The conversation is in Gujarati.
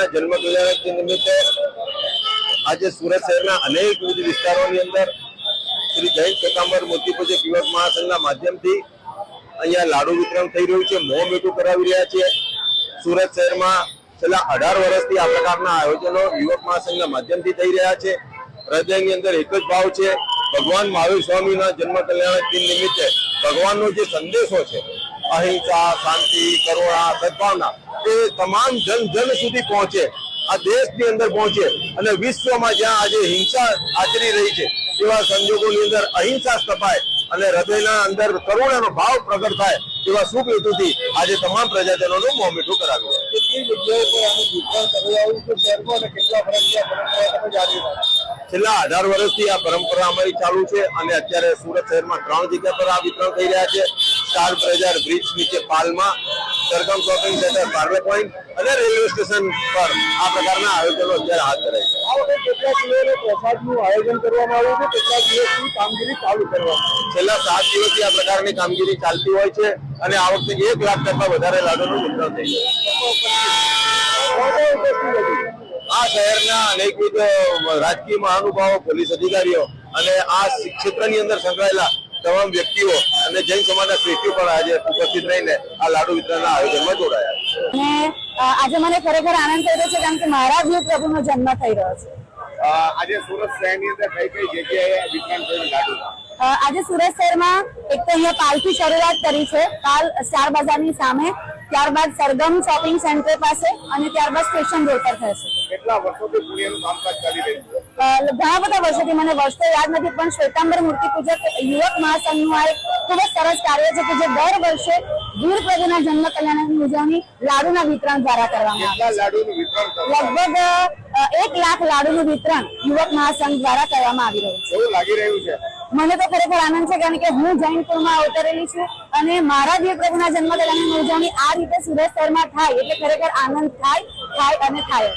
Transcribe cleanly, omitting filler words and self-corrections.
પ્રભુના જન્મ કલ્યાણ નિમિત્તે આજે સુરત શહેરના અનેક વિસ્તારોની અંદર શ્રી જૈન શેકાંબર મૂર્તિ પૂજક યુવક મહાસંઘના માધ્યમથી અહીંયા લાડુ વિતરણ થઈ રહ્યું છે, મોં મીઠું કરાવી રહ્યા છે। સુરત શહેરમાં છેલ્લા 18 વર્ષથી આ પ્રકારના આયોજનો યુવક મહાસંઘના માધ્યમથી થઈ રહ્યા છે। હૃદયની અંદર એક જ ભાવ છે, ભગવાન મહાવીર સ્વામીના જન્મ કલ્યાણ દિન નિમિત્તે ભગવાનનો જે સંદેશો છે અહિંસા, શાંતિ, કરુણા, સદભાવના એ તમામ જન સુધી પહોંચે, આ દેશની અંદર પહોંચે અને વિશ્વમાં જ્યાં આજે હિંસા આચરી રહી છે એવા સંજોગોની અંદર અહિંસા સ્થપાય અને હૃદયના અંદર કરુણાનો ભાવ પ્રગટ થાય એવા શુભ હેતુથી આજે તમામ પ્રજાજનોનું મોં મીઠું કરાવ્યું છે। છેલ્લા 18 વર્ષથી આ પરંપરા અમારી ચાલુ છે અને અત્યારે સુરત શહેરમાં 3 જગ્યા પર આ વિતરણ થઈ રહ્યા છે। સ્ટાર બજાર બ્રિજ નીચે પાલમાં, Sargam shopping centre Parle point અને રેલવે સ્ટેશન પર આ પ્રકારના આયોજનો અત્યારે હાથ ધરાય છે। આ વખતે કેટલા કિલોનો પ્રસાદનું આયોજન કરવામાં આવ્યું છે, કેટલા દિવસની કામગીરી ચાલુ કરવામાં? છેલ્લા 7 દિવસથી આ પ્રકારની કામગીરી ચાલતી હોય છે અને આ વખતે 1 લાખ કરતા વધારે લાડુનું વિતરણ થઈ છે। આ શહેરના અનેકવિધ રાજકીય મહાનુભાવો, પોલીસ અધિકારીઓ અને આ ક્ષેત્રની અંદર સંકળાયેલા તમામ વ્યક્તિઓ અને જૈન સમાજના શ્રેષ્ઠીઓ પણ આજે ઉપસ્થિત રહીને આ લાડુ વિતરણના આયોજનમાં જોડાયા છે। અને આજે મને ખરેખર આનંદ થઈ રહ્યો છે કારણ કે મારા જીવ પ્રભુનો જન્મ થઈ રહ્યો છે। આજે સુરત શહેરની અંદર કઈ જગ્યાએ વિતરણ થયું લાડુ? આજે સુરત શહેરમાં એક તો અહીંયા પાલથી શરૂઆત કરી છે, પાલ સ્ટાર બજારની સામે, ત્યારબાદ સરગમ શોપિંગ સેન્ટર પાસે અને ત્યારબાદ સ્ટેશન રોડ પર થશે। કેટલા વર્ષોથી પુણ્યનું કામકાજ ચાલી રહ્યું છે? ઘણા બધા વર્ષોથી, મને વર્ષ તો યાદ નથી, પણ શ્વેતાંબર મૂર્તિ પૂજક યુવક મહાસંઘનું આ એક ખૂબ જ સરસ કાર્ય છે કે જે દર વર્ષે વીર પ્રભુના જન્મ કલ્યાણની ઉજવણી લાડુના વિતરણ દ્વારા કરવામાં આવે છે। લાડુનું વિતરણ લગભગ 1 લાખ લાડુનું વિતરણ યુવક મહાસંઘ દ્વારા કરવામાં આવી રહ્યું છે। કેવું લાગી રહ્યું છે? મને તો ખરેખર આનંદ છે કારણ કે હું જૈન કુળમાં અવતરેલી છું અને મારા વીર પ્રભુના જન્મ કલ્યાણની ઉજવણી આ રીતે સુરત શહેરમાં થાય એટલે ખરેખર આનંદ થાય અને થાય।